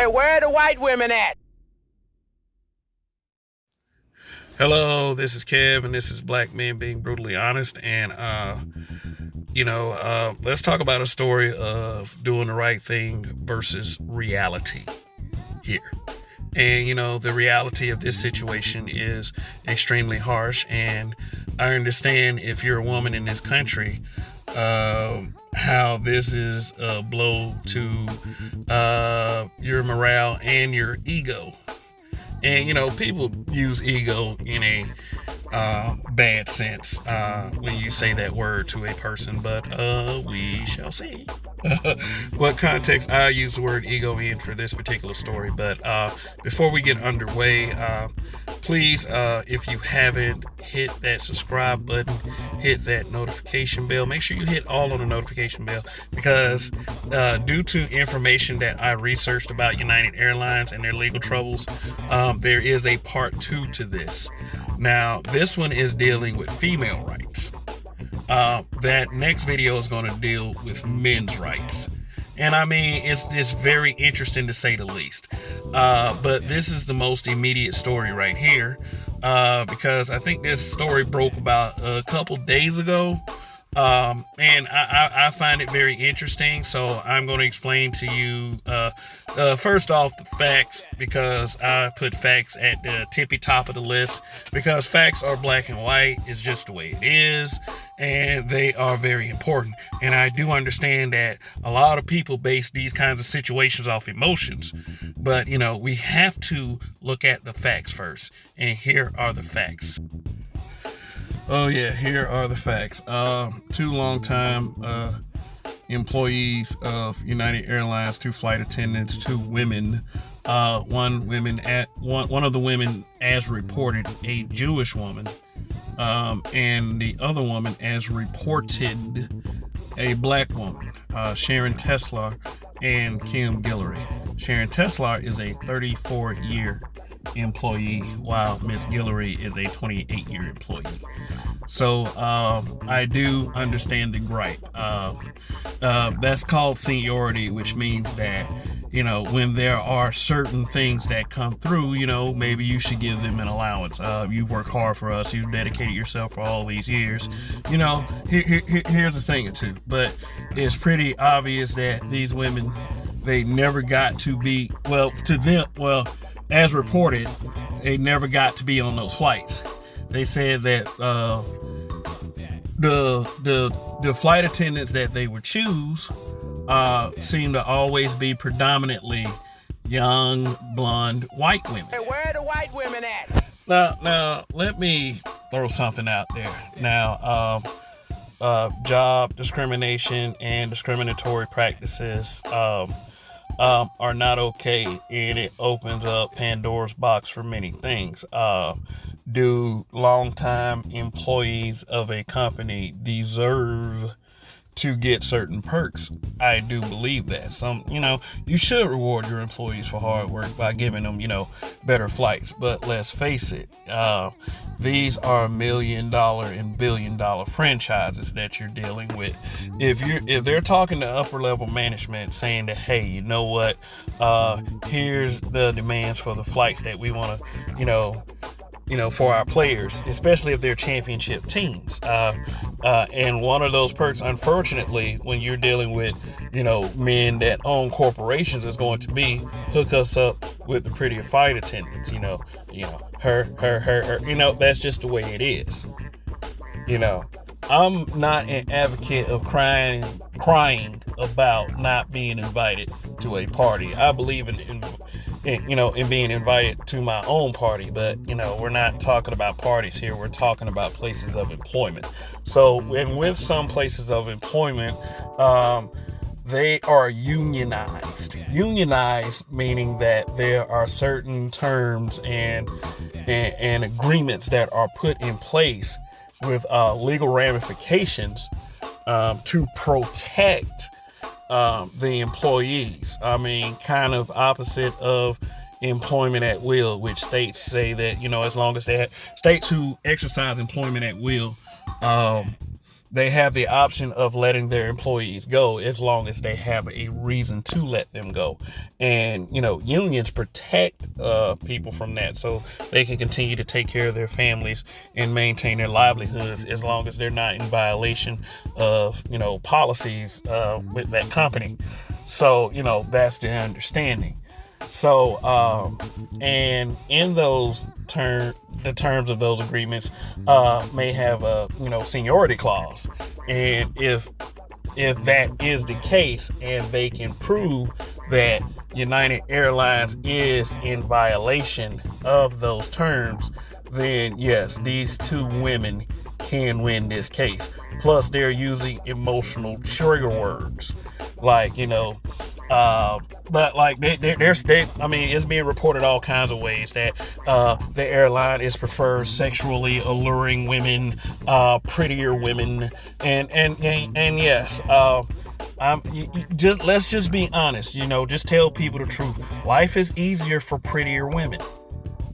Hey, where are the white women at? Hello, this is Kev, and this is Black Men Being Brutally Honest. And, let's talk about a story of doing the right thing versus reality here. And, the reality of this situation is extremely harsh. And I understand if you're a woman in this country, how this is a blow to your morale and your ego. And, people use ego in a bad sense when you say that word to a person, but we shall see what context I use the word ego in for this particular story. But before we get underway, please, if you haven't hit that subscribe button, hit that notification bell. Make sure you hit all on the notification bell, because due to information that I researched about United Airlines and their legal troubles, there is a part 2 to this. Now, this one is dealing with female rights. That next video is going to deal with men's rights. And I mean, it's very interesting to say the least. But this is the most immediate story right here, because I think this story broke about a couple days ago. And I find it very interesting, so I'm going to explain to you first off the facts, because I put facts at the tippy top of the list, because facts are black and white. It's just the way it is, and they are very important. And I do understand that a lot of people base these kinds of situations off emotions, but we have to look at the facts first, and here are the facts. Oh yeah, here are the facts. 2 longtime employees of United Airlines, 2 flight attendants, 2 women. One of the women, as reported, a Jewish woman, and the other woman, as reported, a black woman, Sharon Tesla and Kim Guillory. Sharon Tesla is a 34-year employee, while Miss Guillory is a 28-year employee. So I do understand the gripe. That's called seniority, which means that when there are certain things that come through, maybe you should give them an allowance. You've worked hard for us, you've dedicated yourself for all these years. Here's the thing or two, but it's pretty obvious that these women, they never got to be, as reported, they never got to be on those flights. They said that the flight attendants that they would choose seem to always be predominantly young, blonde, white women. Hey, where are the white women at? Now, let me throw something out there. Now, job discrimination and discriminatory practices are not okay, and it opens up Pandora's box for many things. Do longtime employees of a company deserve to get certain perks? I do believe that. You should reward your employees for hard work by giving them, better flights. But let's face it, these are $1 million and $1 billion franchises that you're dealing with. If they're talking to upper level management saying that, hey, you know what, here's the demands for the flights that we want to, for our players, especially if they're championship teams. And one of those perks, unfortunately, when you're dealing with, men that own corporations, is going to be hook us up with the prettier flight attendants. Her. That's just the way it is. I'm not an advocate of crying about not being invited to a party. I believe in being invited to my own party, but we're not talking about parties here. We're talking about places of employment. So, and with some places of employment, they are unionized. Unionized meaning that there are certain terms and agreements that are put in place with legal ramifications to protect the employees. I mean, kind of opposite of employment at will, which states say that, as long as they have states who exercise employment at will, they have the option of letting their employees go as long as they have a reason to let them go. And, unions protect people from that so they can continue to take care of their families and maintain their livelihoods as long as they're not in violation of, policies with that company. So, that's the understanding. So, and in those the terms of those agreements may have a seniority clause, and if that is the case, and they can prove that United Airlines is in violation of those terms, then yes, these two women can win this case. Plus, they're using emotional trigger words, like but like it's being reported all kinds of ways that the airline is prefers sexually alluring women, prettier women, and yes, let's just be honest, just tell people the truth. Life is easier for prettier women.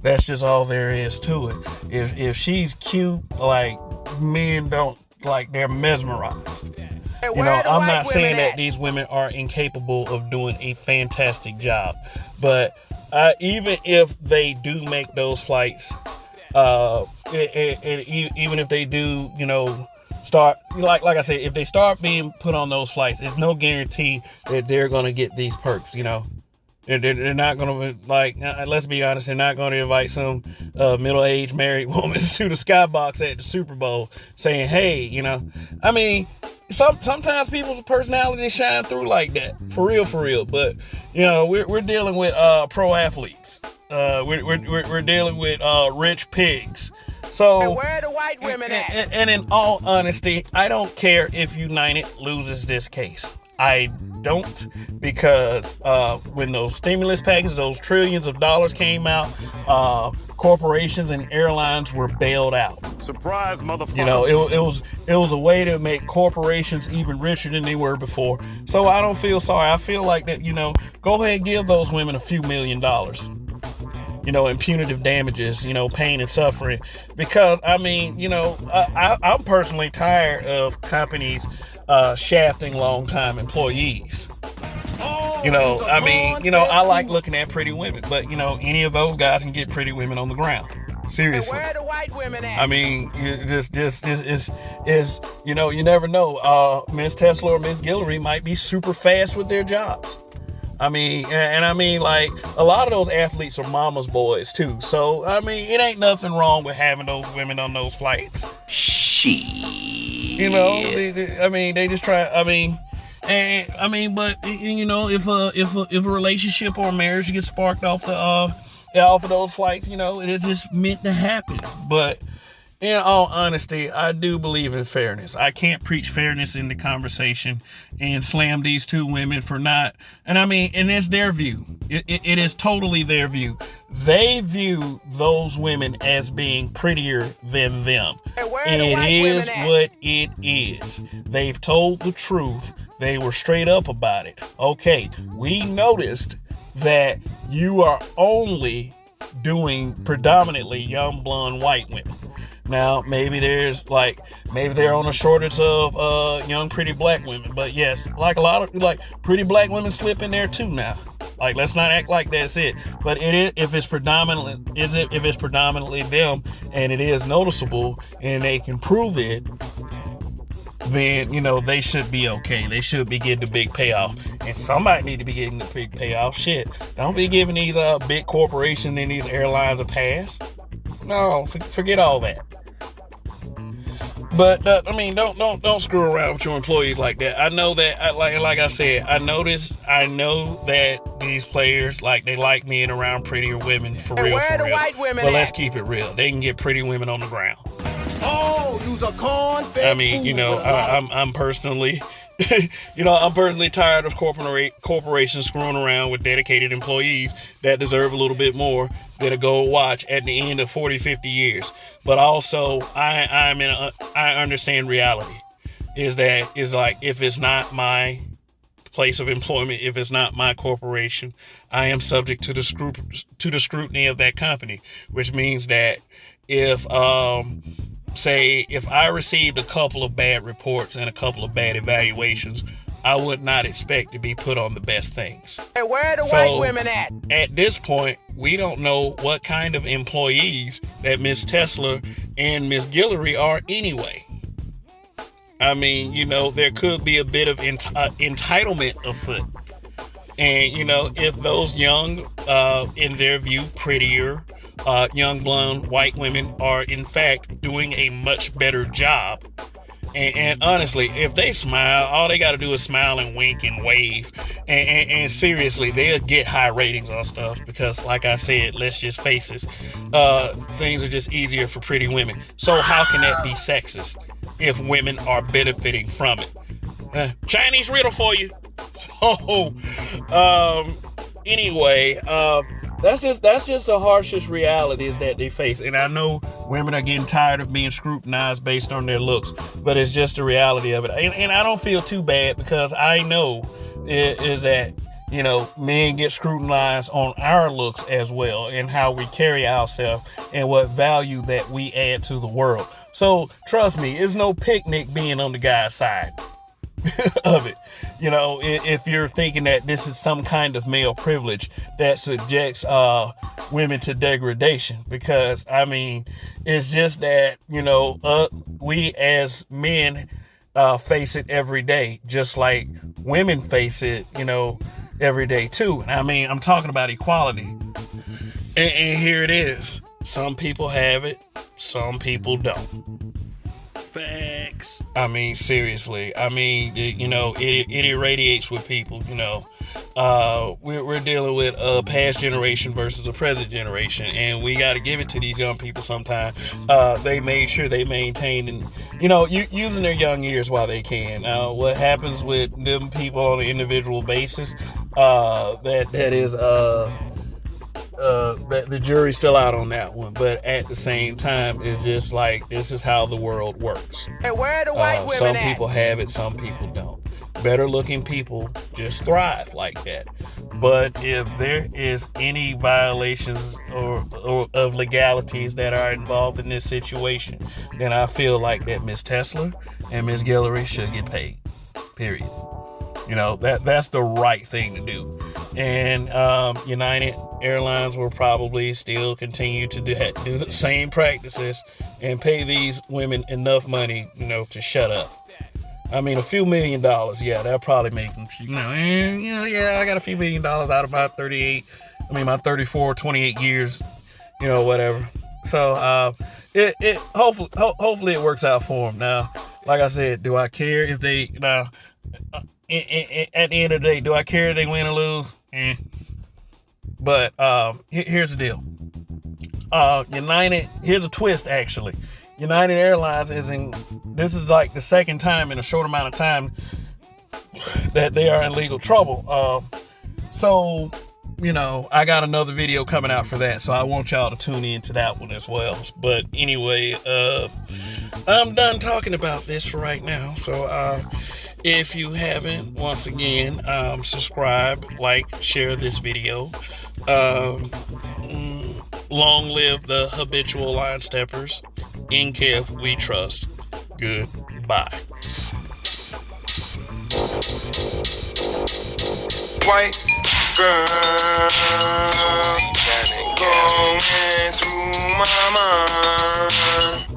That's just all there is to it. If she's cute, like, men don't, like, they're mesmerized. I'm not saying that these women are incapable of doing a fantastic job, but even if they do make those flights, and even if they do, start, like I said, if they start being put on those flights, it's no guarantee that they're going to get these perks, They're not going to, like, let's be honest, they're not going to invite some middle-aged married woman to the skybox at the Super Bowl saying, hey, sometimes people's personalities shine through like that, for real. But, we're dealing with pro athletes. We're dealing with rich pigs. So, And where are the white women at? And in all honesty, I don't care if United loses this case. I don't, because when those stimulus packages, those trillions of dollars came out, corporations and airlines were bailed out. Surprise, motherfucker. It was a way to make corporations even richer than they were before. So I don't feel sorry. I feel like that, go ahead and give those women a few $1 million. In punitive damages, pain and suffering. Because, I'm personally tired of companies shafting long-time employees. I like looking at pretty women, but, any of those guys can get pretty women on the ground. Seriously. And where are the white women at? You never know. Miss Tesla or Miss Guillory might be super fast with their jobs. Like, a lot of those athletes are mama's boys, too. So, it ain't nothing wrong with having those women on those flights. They just try, but, if a relationship or a marriage gets sparked off of those flights, it's just meant to happen. But in all honesty, I do believe in fairness. I can't preach fairness in the conversation and slam these two women for not. And it's their view. It is totally their view. They view those women as being prettier than them. And it is what it is. They've told the truth. They were straight up about it. Okay, we noticed that you are only doing predominantly young blonde white women. Now, maybe they're on a shortage of young pretty black women, but yes, like a lot of pretty black women slip in there too now. Like, let's not act like that's it. But it is, if it's predominantly them, and it is noticeable, and they can prove it, then they should be okay. They should be getting the big payoff, and somebody need to be getting the big payoff. Shit, don't be giving these big corporations and these airlines a pass. No, forget all that. But don't screw around with your employees like that. I know that, like I said, I know that these players, they like being around prettier women, for real. Where are the white women But at? let's keep it real. They can get pretty women on the ground. Oh, you's a corn-fed fool, I'm personally, I'm personally tired of corporations screwing around with dedicated employees that deserve a little bit more than a gold watch at the end of 40, 50 years. But also, I understand reality. Is like, if it's not my place of employment, if it's not my corporation, I am subject to the scrutiny of that company, which means that if say if I received a couple of bad reports and a couple of bad evaluations, I would not expect to be put on the best things. Hey, where are the white women at? At this point, we don't know what kind of employees that Miss Tesla and Miss Guillory are anyway. I mean, you know, there could be a bit of entitlement afoot. And, you know, if those young, in their view, prettier, young blonde white women are in fact doing a much better job. And honestly, if they smile, all they got to do is smile and wink and wave. And seriously, they'll get high ratings on stuff because, like I said, let's just face it, things are just easier for pretty women. So how can that be sexist if women are benefiting from it? Chinese riddle for you. So, anyway, that's just the harshest realities that they face. And I know women are getting tired of being scrutinized based on their looks, but it's just the reality of it. And I don't feel too bad because I know is that, you know, men get scrutinized on our looks as well and how we carry ourselves and what value that we add to the world. So trust me, it's no picnic being on the guy's side of it. You know, if you're thinking that this is some kind of male privilege that subjects women to degradation, because I mean, it's just that, you know, we as men face it every day, just like women face it, you know, every day too. And I mean, I'm talking about equality. And here it is. Some people have it, some people don't. Facts. I mean, seriously. I mean, you know, it irradiates with people, you know. We're dealing with a past generation versus a present generation, and we got to give it to these young people sometime. They made sure they maintained and, you know, using their young years while they can. What happens with them people on an individual basis, that is, the jury's still out on that one, but at the same time, it's just like, this is how the world works. Hey, where are the white women some at? people have it, some people don't. Better looking people just thrive like that. But if there is any violations or of legalities that are involved in this situation, then I feel like that Miss Tesla and Miss Guillory should get paid. Period. You know, that's the right thing to do. And United Airlines will probably still continue to do the same practices and pay these women enough money, you know, to shut up. I mean, a few $1 million, yeah, that'll probably make them, you know, I got a few $1 million out of my 28 years, you know, whatever. So hopefully it works out for them. Now, like I said, do I care if they at the end of the day, do I care if they win or lose? But here's the deal. United, here's a twist actually. United Airlines this is like the second time in a short amount of time that they are in legal trouble. So, you know, I got another video coming out for that, so I want y'all to tune into that one as well. But anyway, I'm done talking about this for right now. So, if you haven't, once again, subscribe, like, share this video. Long live the habitual line steppers. In Kev, we trust. Goodbye. White girl going through my mind.